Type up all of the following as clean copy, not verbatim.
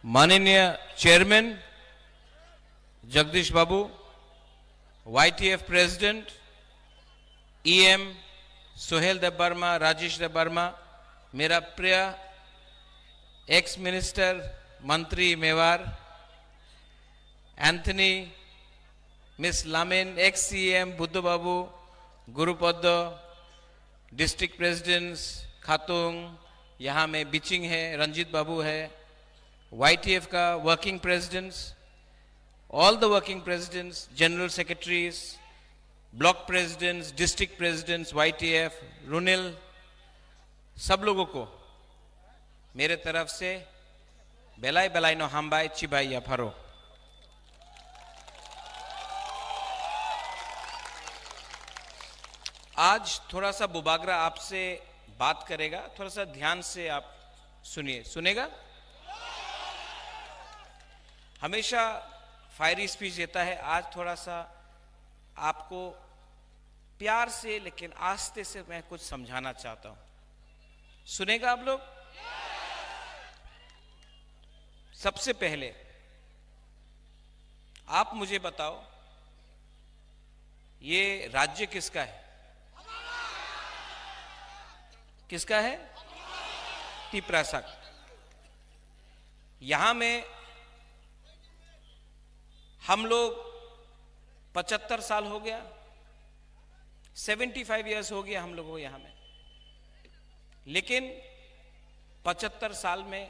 माननीय chairman Jagdish Babu, YTF president EM Sohel Debbarma, Rajesh Debbarma, मेरा प्रिय एक्स मिनिस्टर मंत्री Mewar Anthony, miss Lamen, ex CM Buddha Babu, Gurupada, district presidents खातुंग, यहाँ में बिचिंग है, रंजीत बाबू है, YTF का working presidents, all the working presidents, general secretaries, block presidents, district presidents, YTF, Runil, सब लोगों को मेरे तरफ से बेलाई बेलाई नो हमबाई चिबाई या फरो। आज थोड़ा सा बुबागरा आपसे बात करेगा, थोड़ा सा ध्यान से आप सुनिए। सुनेगा? हमेशा फायरी स्पीच देता है, आज थोड़ा सा आपको प्यार से लेकिन आस्ते से मैं कुछ समझाना चाहता हूं। सुनेगा आप लोग? सबसे पहले आप मुझे बताओ, ये राज्य किसका है? किसका है? तिपरासा। यहां में हम लोग 75 साल हो गया, 75 इयर्स हो गया हम लोगों को यहां में, लेकिन 75 साल में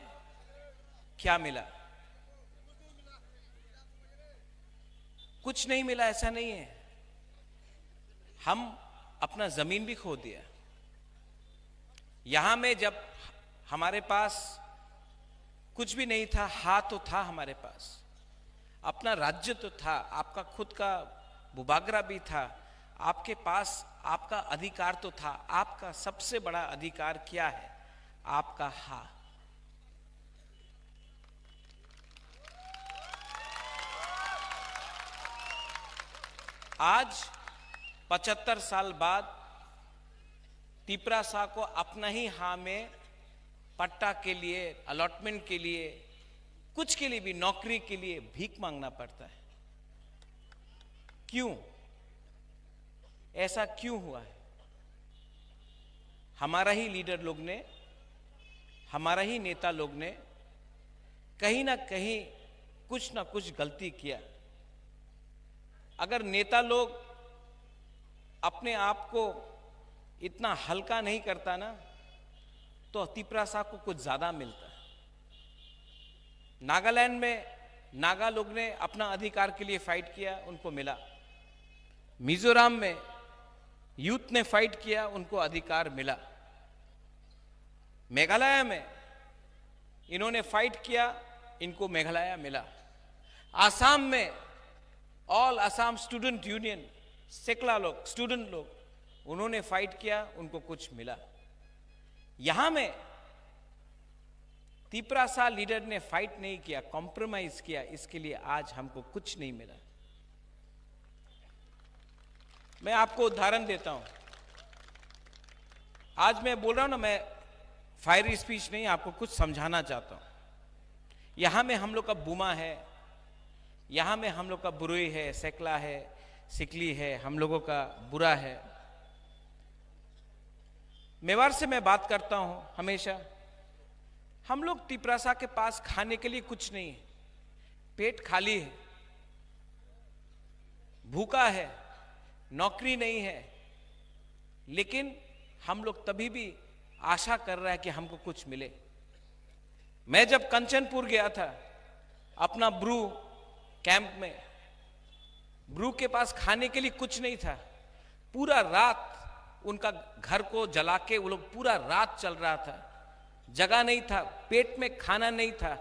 क्या मिला? कुछ नहीं मिला, ऐसा नहीं है। हम अपना जमीन भी खो दिया। यहां में जब हमारे पास कुछ भी नहीं था, हाथ तो था हमारे पास, अपना राज्य तो था, आपका खुद का बुबागरा भी था, आपके पास आपका अधिकार तो था। आपका सबसे बड़ा अधिकार क्या है? आपका हाथ। आज 75 साल बाद तिपरासा को अपना ही हां में पट्टा के लिए, अलॉटमेंट के लिए, कुछ के लिए भी, नौकरी के लिए भीख मांगना पड़ता है। क्यों? ऐसा क्यों हुआ है? हमारा ही लीडर लोग ने, हमारा ही नेता लोग ने कहीं ना कहीं कुछ ना कुछ गलती किया। अगर नेता लोग अपने आप को इतना हल्का नहीं करता ना, तो तिपरासा को कुछ ज्यादा मिलता। नागालैंड में नागा लोग ने अपना अधिकार के लिए फाइट किया, उनको मिला। मिजोरम में यूथ ने फाइट किया, उनको अधिकार मिला। मेघालय में इन्होंने फाइट किया, इनको मेघालय मिला। आसाम में ऑल असम स्टूडेंट यूनियन, सेकला लोग, स्टूडेंट लोग, उन्होंने फाइट किया, उनको कुछ मिला। यहां में तिपरासा लीडर ने फाइट नहीं किया, कॉम्प्रोमाइज किया, इसके लिए आज हमको कुछ नहीं मिला। मैं आपको उदाहरण देता हूं। आज मैं बोल रहा हूं ना, मैं फायरी स्पीच नहीं, आपको कुछ समझाना चाहता हूं। यहां में हम लोग का बुमा है, यहां में हम लोग का बुरुई है, सेकला है, सिकली है, हम लोगों का बुरा है। मेवाड़ से मैं बात करता हूं हमेशा। हम लोग तिपरासा के पास खाने के लिए कुछ नहीं है, पेट खाली है, भूखा है, नौकरी नहीं है, लेकिन हम लोग तभी भी आशा कर रहा है कि हमको कुछ मिले। मैं जब कंचनपुर गया था अपना ब्रू कैंप में, ब्रू के पास खाने के लिए कुछ नहीं था। पूरा रात उनका घर को जला के वो लोग पूरा रात चल रहा था, जगह नहीं था, पेट में खाना नहीं था।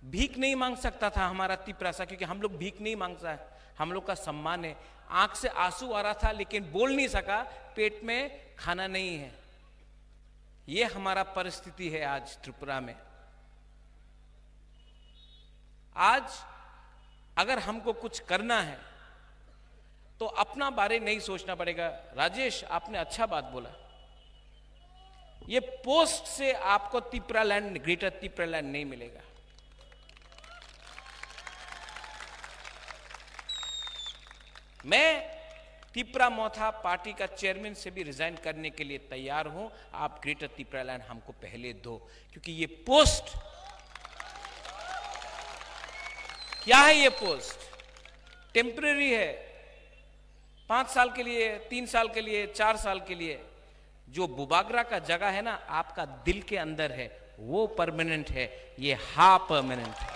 भीख नहीं मांग सकता था हमारा तिपरासा, क्योंकि हम लोग भीख नहीं मांगता है, हम लोग का सम्मान है। आंख से आंसू आ रहा था लेकिन बोल नहीं सका, पेट में खाना नहीं है। ये हमारा परिस्थिति है आज त्रिपुरा में। आज अगर हमको कुछ करना है तो अपना बारे नहीं सोचना पड़ेगा। राजेश, आपने अच्छा बात बोला। ये पोस्ट से आपको तिपरालैंड, ग्रेटर तिपरालैंड नहीं मिलेगा। मैं तिप्रा मोथा पार्टी का चेयरमैन से भी रिजाइन करने के लिए तैयार हूं। आप ग्रेटर तिप्रा लैंड हमको पहले दो, क्योंकि ये पोस्ट क्या है? ये पोस्ट टेम्परेरी है, 5 साल के लिए, 3 साल के लिए, 4 साल के लिए। जो बुबागरा का जगह है ना, आपका दिल के अंदर है, वो परमानेंट है, ये हा परमानेंट है।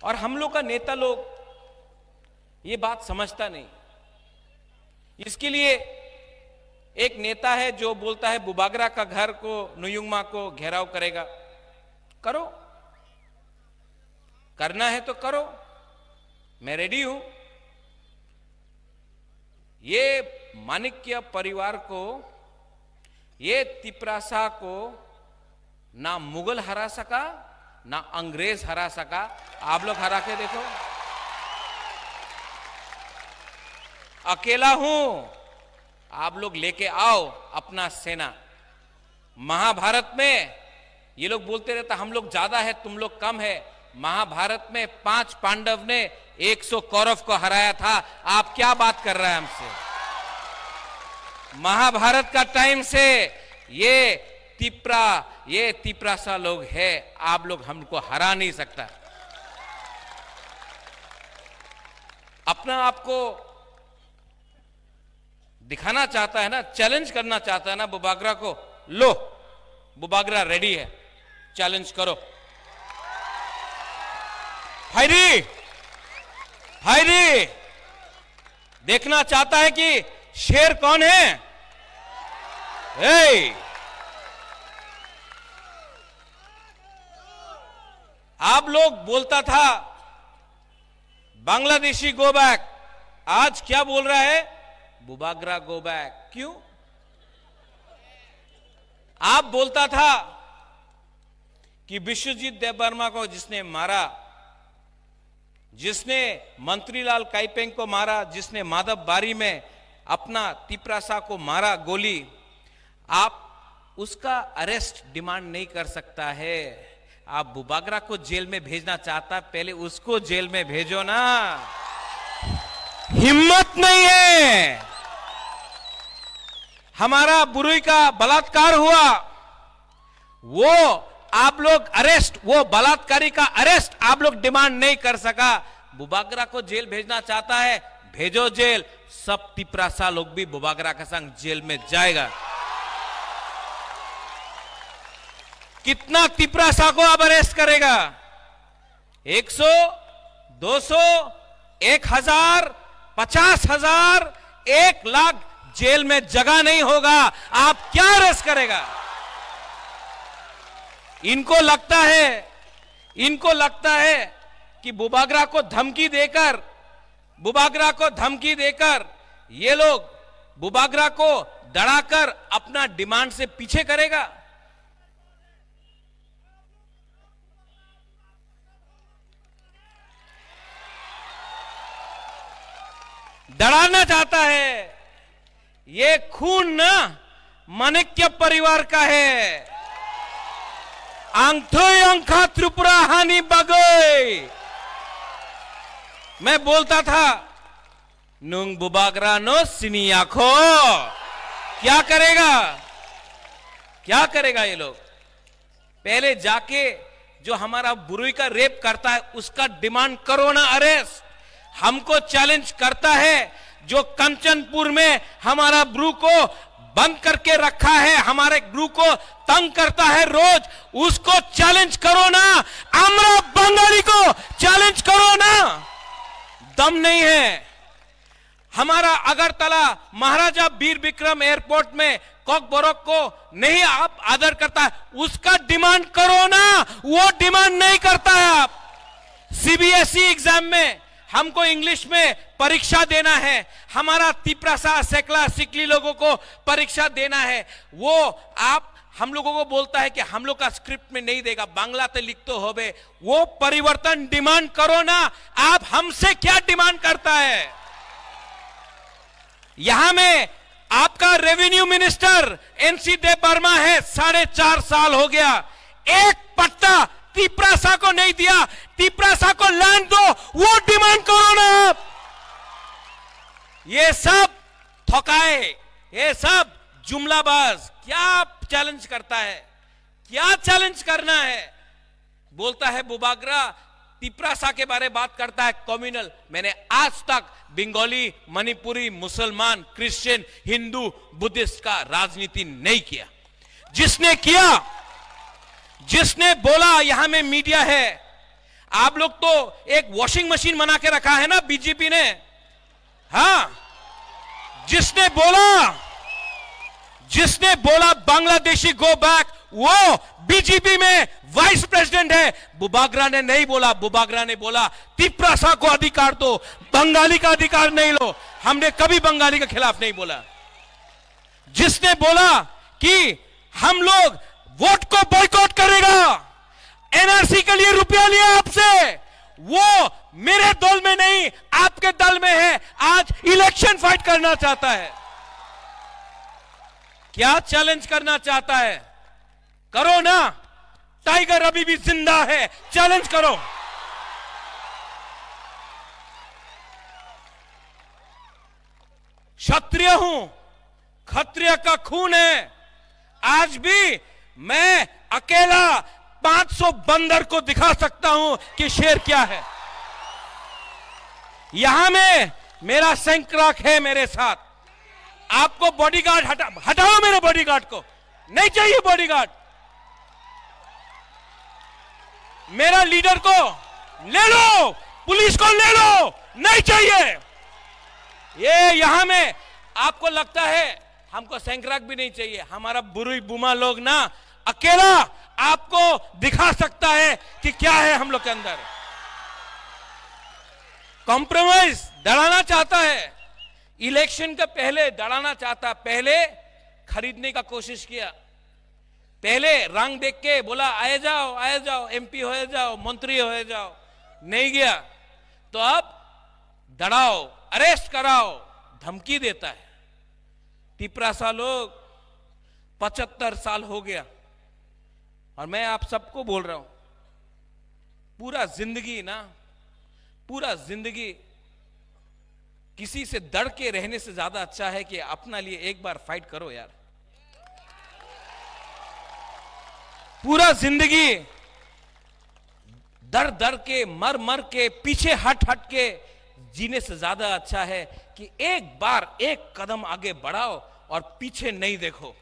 और हम लोग का नेता लोग ये बात समझता नहीं। इसके लिए एक नेता है जो बोलता है बुबागरा का घर को, नुयुंगमा को घेराव करेगा। करो, करना है तो करो, मैं रेडी हूं। ये माणिक्य परिवार को, ये तिप्रासा को ना मुगल हरा सका, ना अंग्रेज हरा सका। आप लोग हरा के देखो। अकेला हूं, आप लोग लेके आओ अपना सेना। महाभारत में ये लोग बोलते रहता हम लोग ज्यादा है, तुम लोग कम है। महाभारत में 5 पांडव ने 100 कौरव को हराया था। आप क्या बात कर रहे हैं हमसे? महाभारत का टाइम से ये तिप्रासा लोग है, आप लोग हमको हरा नहीं सकता। अपना आपको दिखाना चाहता है ना, चैलेंज करना चाहता है ना बुबागरा को। लो, बुबागरा रेडी है, चैलेंज करो। हायरी देखना चाहता है कि शेर कौन है? आप लोग बोलता था बांग्लादेशी गो बैक, आज क्या बोल रहा है? Bubagra go back. क्यों? आप बोलता था कि विश्वजीत देवबर्मा को जिसने मारा, जिसने मंत्रीलाल काइपेंग को मारा, जिसने माधव बारी में अपना तिप्रासा को मारा गोली, आप उसका अरेस्ट डिमांड नहीं कर सकता है। आप बुबागरा को जेल में भेजना चाहता, पहले उसको जेल में भेजो ना। हिम्मत नहीं है। हमारा बुरुई का बलात्कार हुआ, वो आप लोग अरेस्ट, वो बलात्कारी का अरेस्ट आप लोग डिमांड नहीं कर सका। बुबागरा को जेल भेजना चाहता है, भेजो जेल। सब तिप्रासा लोग भी बुबागरा के संग जेल में जाएगा। कितना तिप्रासा को अब अरेस्ट करेगा? 100, 200, 1000, 50,000, 1 लाख जेल में जगह नहीं होगा। आप क्या अरेस्ट करेगा? इनको लगता है कि बुबागरा को धमकी देकर ये लोग बुबागरा को डराकर अपना डिमांड से पीछे करेगा। डराना चाहता है। ये खून ना माणिक्य परिवार का है। अंखा त्रिपुरा हानि बगोई। मैं बोलता था नुंग बुबागरा नो सिनियाखो। क्या करेगा ये लोग? पहले जाके जो हमारा बुरुई का रेप करता है उसका डिमांड करो ना अरेस्ट। हमको चैलेंज करता है जो कंचनपुर में हमारा ब्रू को बंद करके रखा है, हमारे ब्रू को तंग करता है रोज, उसको चैलेंज करो ना। आमरा बंगाली को चैलेंज करो ना। दम नहीं है। हमारा अगरतला महाराजा वीर विक्रम एयरपोर्ट में कॉकबोरोक को नहीं आप आदर करता है, उसका डिमांड करो ना। वो डिमांड नहीं करता है। आप सीबीएसई एग्जाम में हमको इंग्लिश में परीक्षा देना है, हमारा तिप्रासा सेकला सिकली लोगों को परीक्षा देना है, वो आप हम लोगों को बोलता है कि हम लोग का स्क्रिप्ट में नहीं देगा, बांग्ला तो लिख तो होबे। वो परिवर्तन डिमांड करो ना। आप हमसे क्या डिमांड करता है? यहां में आपका रेवेन्यू मिनिस्टर एनसी देवबर्मा है, 4.5 साल हो गया, एक पट्टा तिप्रासा को नहीं दिया। तिप्रासा को लैंड दो, वो डिमांड करो ना आप। ये सब थकाए, ये सब जुमलाबाज क्या चैलेंज करता है, क्या चैलेंज करना है। बोलता है बुबागरा तिप्रासा के बारे बात करता है कम्युनल। मैंने आज तक बंगाली, मणिपुरी, मुसलमान, क्रिश्चियन, हिंदू, बुद्धिस्ट का राजनीति नहीं किया। जिसने किया, जिसने बोला यहां में मीडिया है। आप लोग तो एक वॉशिंग मशीन बना के रखा है ना बीजेपी ने। हां, जिसने बोला बांग्लादेशी गो बैक, वो बीजेपी में वाइस प्रेसिडेंट है। बुबागरा ने नहीं बोला। बुबागरा ने बोला तिप्रासा को अधिकार दो, बंगाली का अधिकार नहीं लो। हमने कभी बंगाली के खिलाफ नहीं बोला। जिसने बोला कि हम लोग वोट को बॉयकॉट करेगा, एनआरसी के लिए रुपया लिया आपसे, वो मेरे दल में नहीं आपके दल में है। आज इलेक्शन फाइट करना चाहता है। क्या चैलेंज करना चाहता है? करो ना, टाइगर अभी भी जिंदा है, चैलेंज करो। क्षत्रिय हूं, क्षत्रिय का खून है। आज भी मैं अकेला 500 बंदर को दिखा सकता हूं कि शेर क्या है। यहां में मेरा सैंक्राक है मेरे साथ। आपको बॉडीगार्ड हटाओ मेरे बॉडीगार्ड को, नहीं चाहिए बॉडीगार्ड। मेरा लीडर को ले लो, पुलिस को ले लो, नहीं चाहिए। ये यहां में आपको लगता है हमको सैंक्राक भी नहीं चाहिए। हमारा बुरुई बुमा लोग ना अकेला आपको दिखा सकता है कि क्या है हम लोग के अंदर। कॉम्प्रोमाइज डराना चाहता है, इलेक्शन के पहले डराना चाहता। पहले खरीदने का कोशिश किया, पहले रंग देख के बोला आए जाओ एमपी हो जाओ, मंत्री हो जाओ, नहीं गया। तो अब डराओ, अरेस्ट कराओ, धमकी देता है। तिप्रासा लोग 75 साल हो गया और मैं आप सबको बोल रहा हूं, पूरा जिंदगी किसी से डर के रहने से ज्यादा अच्छा है कि अपना लिए एक बार फाइट करो यार। पूरा जिंदगी डर के, मर के, पीछे हट के जीने से ज्यादा अच्छा है कि एक बार एक कदम आगे बढ़ाओ और पीछे नहीं देखो।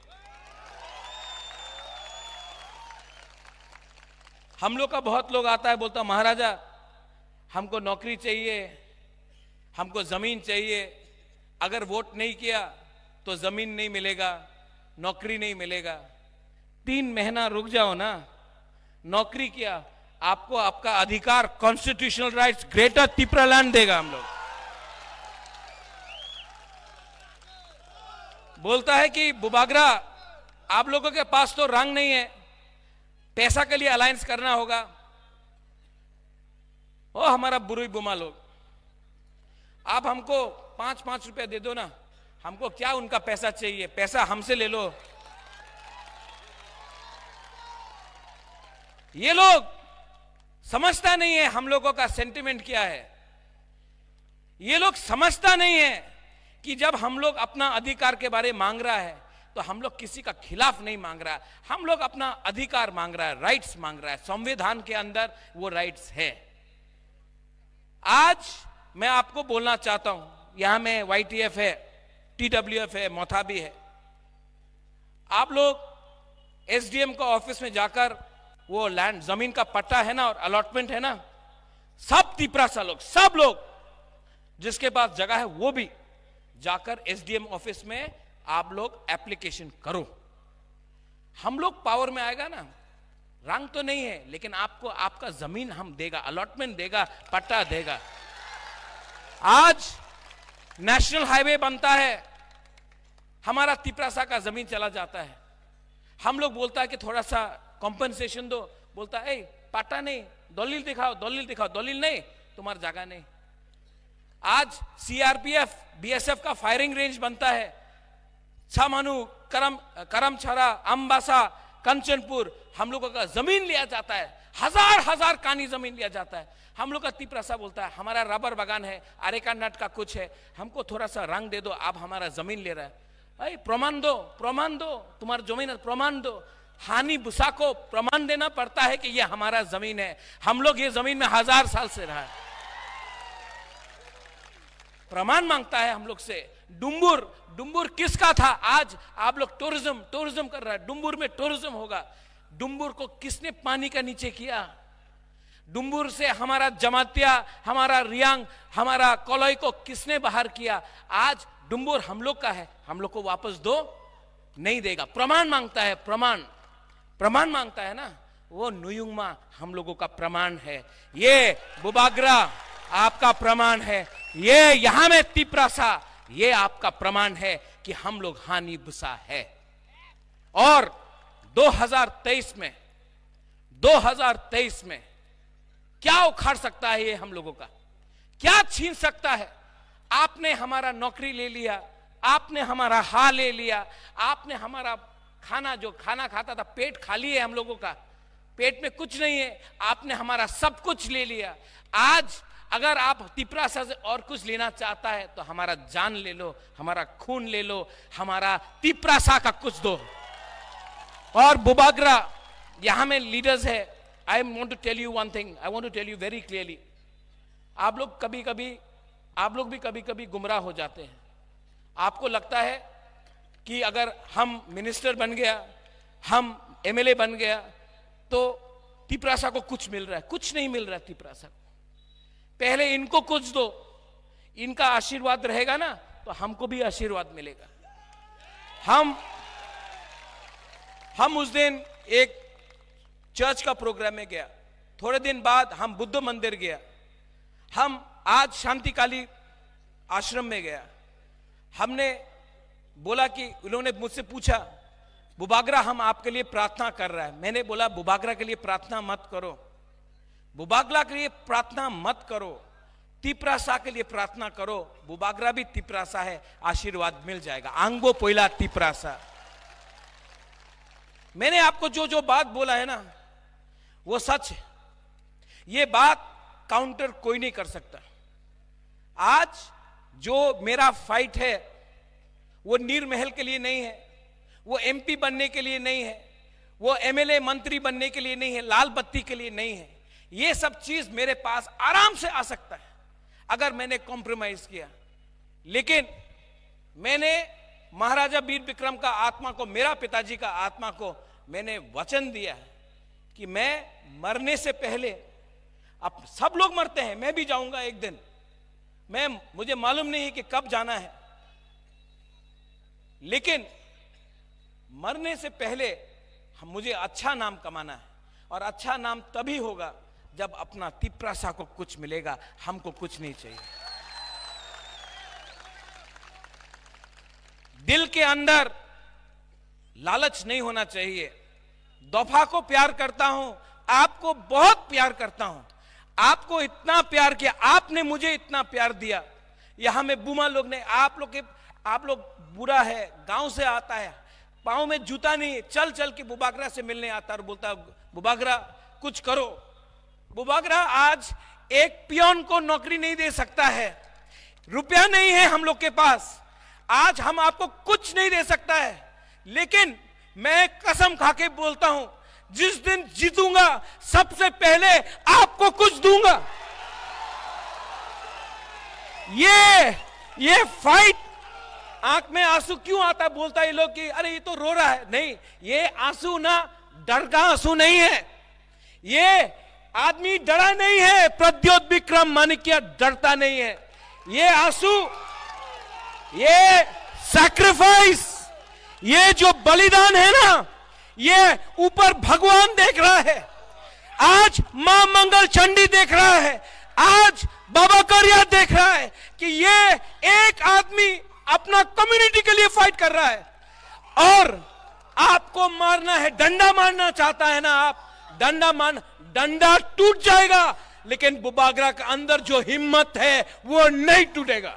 हम लोग का बहुत लोग आता है, बोलता महाराजा हमको नौकरी चाहिए, हमको जमीन चाहिए। अगर वोट नहीं किया तो जमीन नहीं मिलेगा, नौकरी नहीं मिलेगा। 3 महीना रुक जाओ ना, नौकरी किया, आपको आपका अधिकार, कॉन्स्टिट्यूशनल राइट्स ग्रेटर तिप्रालैंड देगा हम लोग। बोलता है कि बुबागरा आप लोगों के पास तो रंग नहीं है, पैसा के लिए अलायंस करना होगा। ओ हमारा बुरुई बुमा लोग, आप हमको 5-5 रुपए दे दो ना, हमको क्या उनका पैसा चाहिए, पैसा हमसे ले लो। ये लोग समझता नहीं है हम लोगों का सेंटिमेंट क्या है। ये लोग समझता नहीं है कि जब हम लोग अपना अधिकार के बारे मांग रहा है तो हम लोग किसी का खिलाफ नहीं मांग रहा है, हम लोग अपना अधिकार मांग रहा है, राइट्स मांग रहा है। संविधान के अंदर वो राइट्स है। आज मैं आपको बोलना चाहता हूं, यहां में YTF है, TWF है, मोथाबी है। आप लोग SDM का ऑफिस में जाकर वो लैंड, जमीन का पट्टा है ना और अलॉटमेंट है ना, सब तिप्रासा लोग, सब लोग जिसके पास जगह है वो भी जाकर SDM ऑफिस में आप लोग एप्लीकेशन करो। हम लोग पावर में आएगा ना, रंग तो नहीं है लेकिन आपको आपका जमीन हम देगा, अलॉटमेंट देगा, पट्टा देगा। आज नेशनल हाईवे बनता है, हमारा तिप्रासा का जमीन चला जाता है। हम लोग बोलता है कि थोड़ा सा कॉम्पनसेशन दो, बोलता है पट्टा नहीं, दलील दिखाओ, दलील दिखाओ, दलील नहीं, तुम्हारी जगह नहीं। आज CRPF BSF का फायरिंग रेंज बनता है, छामानू, करमछरा, अंबासा, कंचनपुर हम लोगों का जमीन लिया जाता है, हजार हजार कानी जमीन लिया जाता है। हम लोग का तिपरासा बोलता है हमारा रबर बागान है, अरेका नट का कुछ है, हमको थोड़ा सा रंग दे दो, आप हमारा जमीन ले रहा है। भाई प्रमाण दो, प्रमाण दो, तुम्हारा जमीन है प्रमाण दो। हानि बुसा को प्रमाण देना पड़ता है कि यह हमारा जमीन है, हम लोग ये जमीन में 1000 साल से रहा है। प्रमाण मांगता है हम लोग से। डुम्बुर, डुम्बुर किसका था? आज आप लोग टूरिज्म कर रहा है, डुम्बुर में टूरिज्म होगा। डुम्बुर को किसने पानी का नीचे किया? डुम्बुर से हमारा जमातिया, हमारा रियांग, हमारा कोलोई को किसने बाहर किया? आज डुम्बुर हम लोग का है, हम लोग को वापस दो, नहीं देगा। प्रमाण मांगता है, प्रमाण मांगता है ना। वो नुयुंगमा हम लोगों का प्रमाण है, ये बुबाग्रा आपका प्रमाण है, ये यहां में तिपरासा ये आपका प्रमाण है कि हम लोग हानि बुसा है। और 2023 में क्या उखाड़ सकता है ये हम लोगों का? क्या छीन सकता है? आपने हमारा नौकरी ले लिया, आपने हमारा हाल ले लिया, आपने हमारा खाना, जो खाना खाता था, पेट खाली है हम लोगों का, पेट में कुछ नहीं है, आपने हमारा सब कुछ ले लिया। आज अगर आप तिपरासा से और कुछ लेना चाहता है तो हमारा जान ले लो, हमारा खून ले लो, हमारा तिपरासा का कुछ दो। और बुबाग्रा यहां में लीडर्स है। I want to tell you one thing, I want to tell you very clearly. आप लोग भी कभी कभी गुमराह हो जाते हैं। आपको लगता है कि अगर हम मिनिस्टर बन गया, हम एमएलए बन गया तो तिपरासा को कुछ मिल रहा है। कुछ नहीं मिल रहा है तिपरासा को। पहले इनको कुछ दो, इनका आशीर्वाद रहेगा ना तो हमको भी आशीर्वाद मिलेगा। हम उस दिन एक चर्च का प्रोग्राम में गया, थोड़े दिन बाद हम बुद्ध मंदिर गया, हम आज शांतिकाली आश्रम में गया। हमने बोला कि उन्होंने मुझसे पूछा, बुबाग्रा हम आपके लिए प्रार्थना कर रहा है। मैंने बोला बुबाग्रा के लिए प्रार्थना मत करो, बुबाग्रा के लिए प्रार्थना मत करो, तिपरासा के लिए प्रार्थना करो। बुबाग्रा भी तिपरासा है, आशीर्वाद मिल जाएगा। आंगो पोइला तिपरासा। मैंने आपको जो जो बात बोला है ना वो सच है। ये बात काउंटर कोई नहीं कर सकता। आज जो मेरा फाइट है वो नीर महल के लिए नहीं है, वो एमपी बनने के लिए नहीं है, वो एमएलए मंत्री बनने के लिए नहीं है, लाल बत्ती के लिए नहीं है। ये सब चीज मेरे पास आराम से आ सकता है अगर मैंने कॉम्प्रोमाइज किया। लेकिन मैंने महाराजा वीर विक्रम का आत्मा को, मेरा पिताजी का आत्मा को मैंने वचन दिया है कि मैं मरने से पहले, अब सब लोग मरते हैं, मैं भी जाऊंगा एक दिन, मुझे मालूम नहीं है कि कब जाना है, लेकिन मरने से पहले मुझे अच्छा नाम कमाना है। और अच्छा नाम तभी होगा जब अपना तिपरासा को कुछ मिलेगा, हमको कुछ नहीं चाहिए। दिल के अंदर लालच नहीं होना चाहिए। दफा को प्यार करता हूं, आपको बहुत प्यार करता हूं, आपको इतना प्यार किया, आपने मुझे इतना प्यार दिया। यहां में बुमा लोग ने, आप लोग बुरा है, गांव से आता है, पांव में जूता नहीं, चल चल के बुबाग्रा से मिलने आता और बोलता बुबाग्रा कुछ करो। बुबाग्रा आज एक पियोन को नौकरी नहीं दे सकता है, रुपया नहीं है हम लोग के पास, आज हम आपको कुछ नहीं दे सकता है। लेकिन मैं कसम खाके बोलता हूं, जिस दिन जीतूंगा सबसे पहले आपको कुछ दूंगा। ये फाइट, आंख में आंसू क्यों आता है? बोलता है ये लोग कि अरे ये तो रो रहा है। नहीं, ये आंसू ना डर का आंसू नहीं है, ये आदमी डरा नहीं है, प्रद्योत विक्रम माणिक्य डरता नहीं है। ये आंसू, ये सैक्रिफाइस, ये जो बलिदान है ना, ये ऊपर भगवान देख रहा है, आज मां मंगल चंडी देख रहा है, आज बाबा करिया देख रहा है कि ये एक आदमी अपना कम्युनिटी के लिए फाइट कर रहा है। और आपको मारना है, डंडा मारना चाहता है ना आप, डंडा टूट जाएगा, लेकिन बुबाग्रा के अंदर जो हिम्मत है वो नहीं टूटेगा।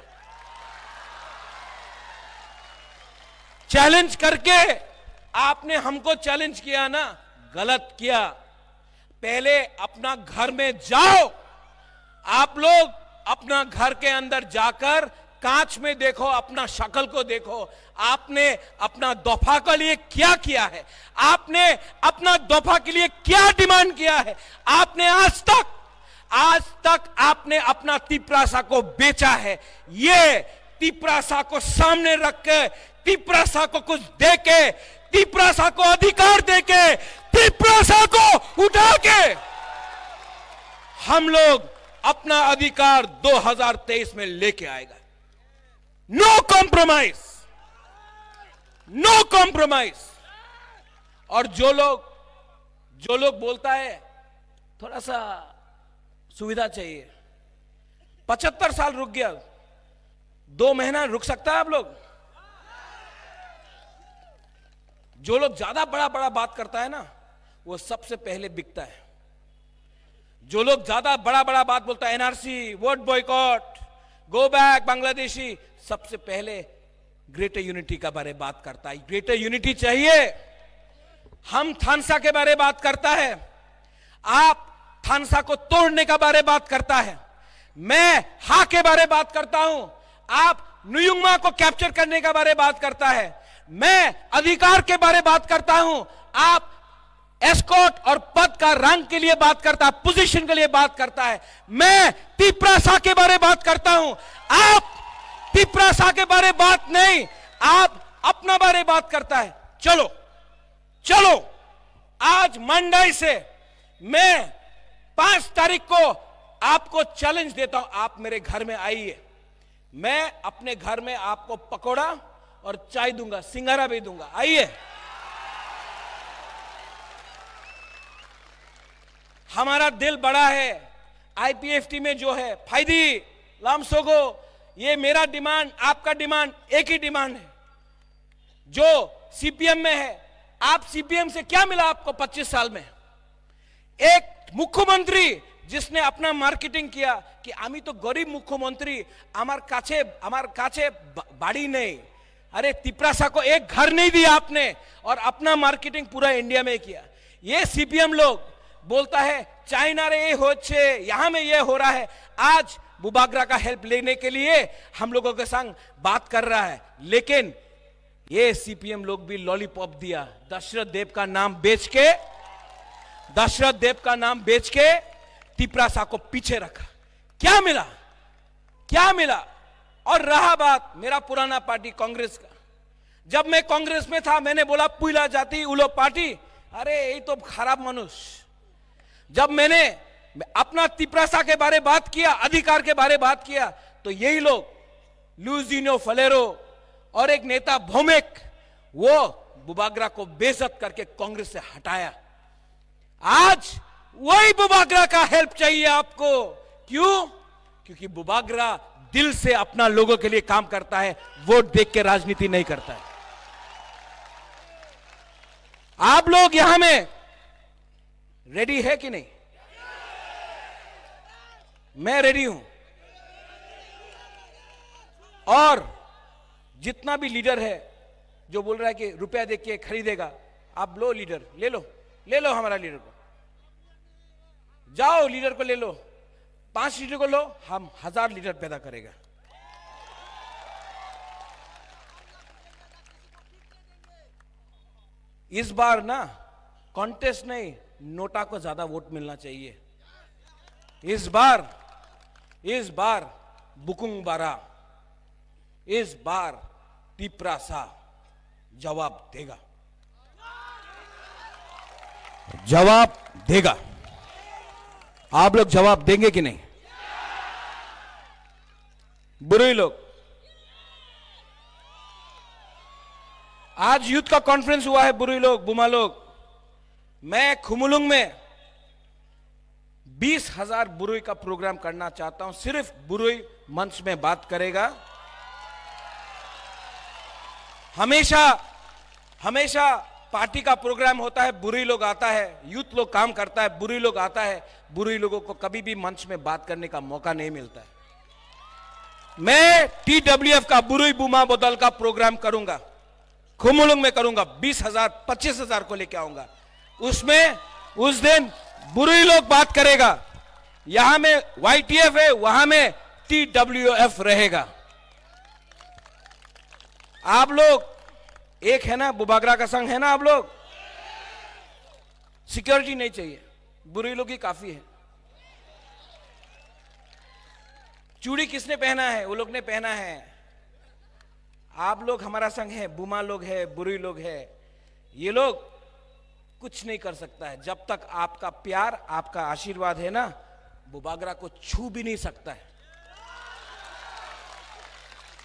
चैलेंज करके आपने हमको चैलेंज किया ना, गलत किया। पहले अपना घर में जाओ। आप लोग अपना घर के अंदर जाकर कांच में देखो, अपना शक्ल को देखो। आपने अपना दफा के लिए क्या किया है? आपने अपना दफा के लिए क्या डिमांड किया है? आपने आज तक आपने अपना तिपरासा को बेचा है। ये तिपरासा को सामने रख के, तिपरासा को कुछ दे के, तिपरासा को अधिकार दे के, तिपरासा को उठा के हम लोग अपना अधिकार 2023 में लेके आएगा। No compromise, no compromise. और जो लोग बोलता है थोड़ा सा सुविधा चाहिए, 75 साल रुक गया, 2 महीना रुक सकता है आप लोग? जो लोग ज्यादा बड़ा बात करता है ना, वो सबसे पहले बिकता है। जो लोग ज्यादा बड़ा बात बोलता है, NRC, vote boycott, go back Bangladeshi, सबसे पहले ग्रेटर यूनिटी का बारे बात करता है। ग्रेटर यूनिटी चाहिए। हम थानसा के बारे बात करता है, आप थानसा को तोड़ने का बारे बात करता है। मैं हा के बारे बात करता हूं, आप नुयुंगमा को कैप्चर करने का बारे बात करता है। मैं अधिकार के बारे बात करता हूं, आप एस्कॉर्ट और पद का रंग के लिए बात करता है, पोजीशन के लिए बात करता है। मैं तिपरासा के बारे बात करता हूं, आप तिपरासा के बारे बात नहीं, आप अपना बारे बात करता है। चलो आज मंडई से मैं 5 तारीख को आपको चैलेंज देता हूं, आप मेरे घर में आइए। मैं अपने घर में आपको पकोड़ा और चाय दूंगा, सिंगारा भी दूंगा। आइए। हमारा दिल बड़ा है। आईपीएफटी में जो है फायदी लामसोगो, ये मेरा डिमांड, आपका डिमांड एक ही डिमांड है। जो सीपीएम में है, आप सीपीएम से क्या मिला आपको 25 साल में? एक मुख्यमंत्री जिसने अपना मार्केटिंग किया कि आमी तो गरीब मुख्यमंत्री, আমার কাছে বাড়ি नहीं। अरे तिपरासा को एक घर नहीं दिया आपने, और अपना मार्केटिंग पूरा इंडिया में किया। ये सीपीएम लोग बोलता है चाइना रे ये होच्छे, यहां में ये हो रहा है। आज बुबागरा का हेल्प लेने के लिए हम लोगों के संग बात कर रहा है, लेकिन ये सीपीएम लोग भी लॉलीपॉप दिया। दशरथ देव का नाम बेच के तिपरासा को पीछे रखा। क्या मिला? और रहा बात मेरा पुराना पार्टी कांग्रेस का, जब मैं कांग्रेस में था मैंने बोला पुइला जाती उलो पार्टी, अरे यही तो खराब मनुष्य। जब मैंने अपना तिपरासा के बारे बात किया, अधिकार के बारे बात किया, तो यही लोग लुइजिनो फलेरो और एक नेता भौमिक, वो बुबागरा को बेइज्जत करके कांग्रेस से हटाया। आज वही बुबागरा का हेल्प चाहिए आपको। क्यों? क्योंकि बुबागरा दिल से अपना लोगों के लिए काम करता है, वोट देख के राजनीति नहीं करता है। आप लोग यहां में रेडी है कि नहीं? मैं रेडी हूं। और जितना भी लीडर है जो बोल रहा है कि रुपया देख के खरीदेगा, आप लो लीडर, ले लो हमारा लीडर को, जाओ लीडर को ले लो, 5 लीडर को लो, हम 1000 लीडर पैदा करेगा। इस बार ना कॉन्टेस्ट नहीं, नोटा को ज्यादा वोट मिलना चाहिए। इस बार बुकुंग बारा, इस बार तिपरासा जवाब देगा। आप लोग जवाब देंगे कि नहीं? बुरुई लोग, आज यूथ का कॉन्फ्रेंस हुआ है, बुरुई लोग, बुमा लोग। मैं खुमुलुंग में 20,000 बुरुई का प्रोग्राम करना चाहता हूं। सिर्फ बुरुई मंच में बात करेगा। हमेशा पार्टी का प्रोग्राम होता है, बुरुई लोग आता है, यूथ लोग काम करता है, बुरुई लोग आता है। बुरुई लोगों को कभी भी मंच में बात करने का मौका नहीं मिलता है। मैं TWF का बुरुई बुमा बदल का प्रोग्राम करूंगा खुमुलुंग में करूंगा, 20,000 25,000 को लेके आऊंगा। उसमें उस दिन बुरी लोग बात करेगा, यहां में YTF है, वहां में TWF रहेगा। आप लोग एक है ना, बुबागरा का संघ है ना, आप लोग सिक्योरिटी नहीं चाहिए, बुरी लोग ही काफी है। चूड़ी किसने पहना है? वो लोग ने पहना है। आप लोग हमारा संघ है, बुमा लोग है, बुरी लोग है, ये लोग कुछ नहीं कर सकता है। जब तक आपका प्यार, आपका आशीर्वाद है ना, बुबागरा को छू भी नहीं सकता है।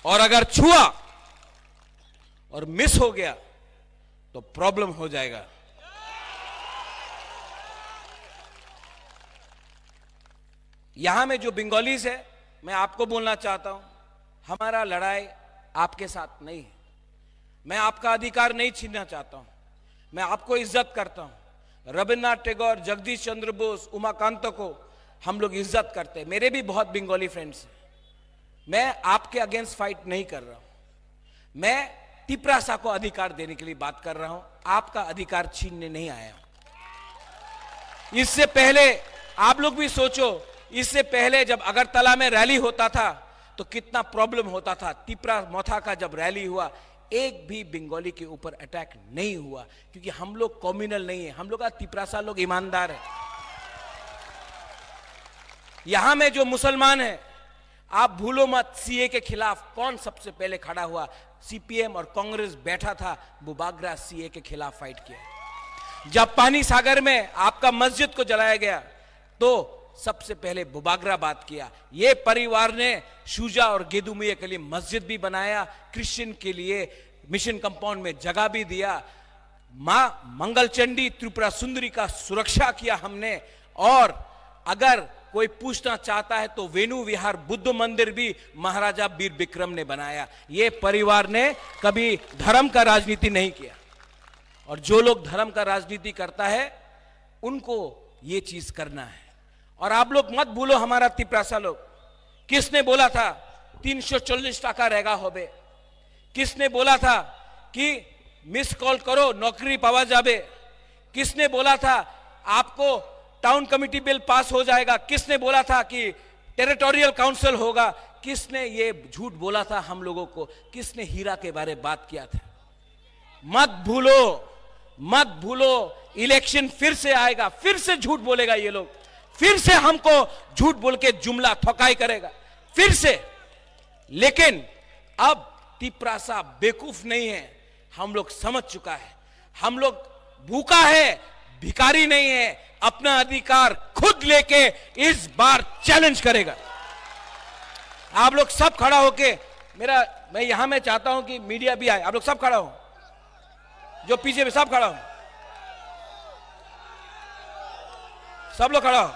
और अगर छुआ और मिस हो गया तो प्रॉब्लम हो जाएगा। यहां में जो बंगालीज है, मैं आपको बोलना चाहता हूं, हमारा लड़ाई आपके साथ नहीं है। मैं आपका अधिकार नहीं छीनना चाहता हूं, मैं आपको इज्जत करता हूं। रविन्द्रनाथ टैगोर, जगदीश चंद्र बोस, उमाकांत को हम लोग इज्जत करते हैं। मेरे भी बहुत बंगाली फ्रेंड्स हैं। मैं आपके अगेंस्ट फाइट नहीं कर रहा हूं, मैं तिपरासा को अधिकार देने के लिए बात कर रहा हूं, आपका अधिकार छीनने नहीं आया हूं। इससे पहले आप लोग भी सोचो, इससे पहले जब अगरतला में रैली होता था तो कितना प्रॉब्लम होता था। तिपरा मोथा का जब रैली हुआ, एक भी बंगाली के ऊपर अटैक नहीं हुआ, क्योंकि हम लोग कम्युनल नहीं है, हम लोग का तिपरासा लोग ईमानदार है। यहां में जो मुसलमान है, आप भूलो मत, सीए के खिलाफ कौन सबसे पहले खड़ा हुआ? CPM और कांग्रेस बैठा था, बुबागरा सीए के खिलाफ फाइट किया। जब पानी सागर में आपका मस्जिद को जलाया गया तो सबसे पहले बुबागरा बात किया। ये परिवार ने शुजा और गेदुमिया के लिए मस्जिद भी बनाया, क्रिश्चियन के लिए मिशन कंपाउंड में जगह भी दिया, मां मंगलचंडी त्रिपुरा सुंदरी का सुरक्षा किया हमने। और अगर कोई पूछना चाहता है तो वेणु विहार बुद्ध मंदिर भी महाराजा वीर विक्रम ने बनाया। ये परिवार ने कभी धर्म का राजनीति नहीं किया, और जो लोग धर्म का राजनीति करता है उनको ये चीज करना है। और आप लोग मत भूलो, हमारा तिपरासा लोग, किसने बोला था 340 टाका रहेगा होबे? किसने बोला था कि मिस कॉल करो नौकरी पावा जाबे? किसने बोला था आपको टाउन कमिटी बिल पास हो जाएगा? किसने बोला था कि टेरिटोरियल काउंसिल होगा? किसने ये झूठ बोला था हम लोगों को? किसने हीरा के बारे में बात किया था? मत भूलो, मत भूलो, इलेक्शन फिर से आएगा, फिर से झूठ बोलेगा ये लोग, फिर से हमको झूठ बोल के जुमला ठोकाई करेगा, फिर से। लेकिन अब तिपरासा बेवकूफ नहीं है, हम लोग समझ चुका है, हम लोग भूखा है, भिखारी नहीं है, अपना अधिकार खुद लेके इस बार चैलेंज करेगा। आप लोग सब खड़ा होके, मैं यहां में चाहता हूं कि मीडिया भी आए, आप लोग सब खड़ा हो, जो पीछे भी सब खड़ा हो, सब लोग खड़ा हो।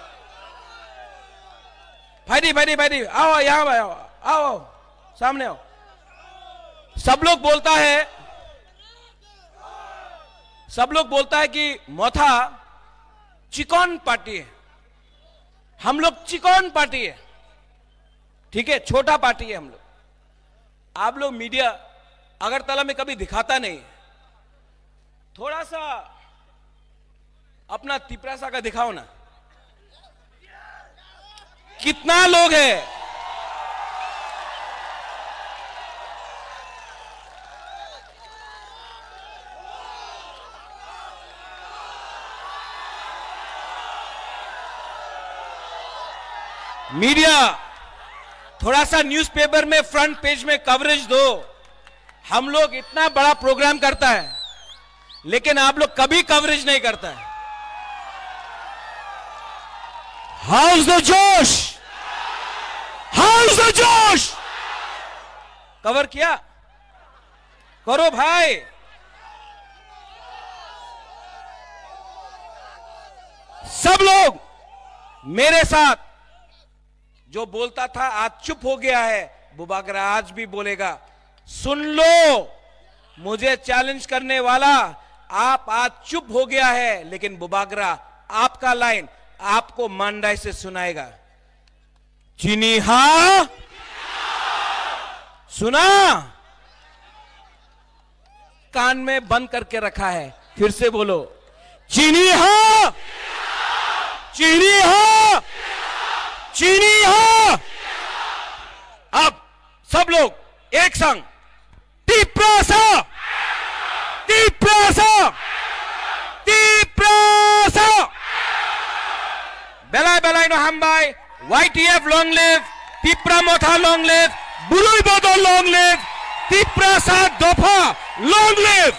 भाई आओ, यहां आओ, आओ सामने आओ। सब लोग बोलता है कि मोथा चिकन पार्टी है, हम लोग चिकन पार्टी है, ठीक है, छोटा पार्टी है हम लोग। आप लोग मीडिया अगरतला में कभी दिखाता नहीं, थोड़ा सा अपना तिपरासा का दिखाओ ना, कितना लोग है। मीडिया थोड़ा सा न्यूज़पेपर में फ्रंट पेज में कवरेज दो। हम लोग इतना बड़ा प्रोग्राम करता है, लेकिन आप लोग कभी कवरेज नहीं करता है। हाउस द जोश, हाउस द जोश, कवर किया करो भाई। सब लोग मेरे साथ, जो बोलता था आज चुप हो गया है, बुबागरा आज भी बोलेगा। सुन लो, मुझे चैलेंज करने वाला आप आज चुप हो गया है, लेकिन बुबागरा आपका लाइन आपको मांडाई से सुनाएगा। चीनी हा सुना, कान में बंद करके रखा है। फिर से बोलो, चीनी हाँ, चीनी हाँ, चीनी हाँ। अब सब लोग एक संग, तीप्रासा, तीप्रासा, तीप्रासा। बेलाय बेलाय no hambai, YTF long live, Tipra Motha long live, Bului Bodol long live, Tiprasa Dopa long live.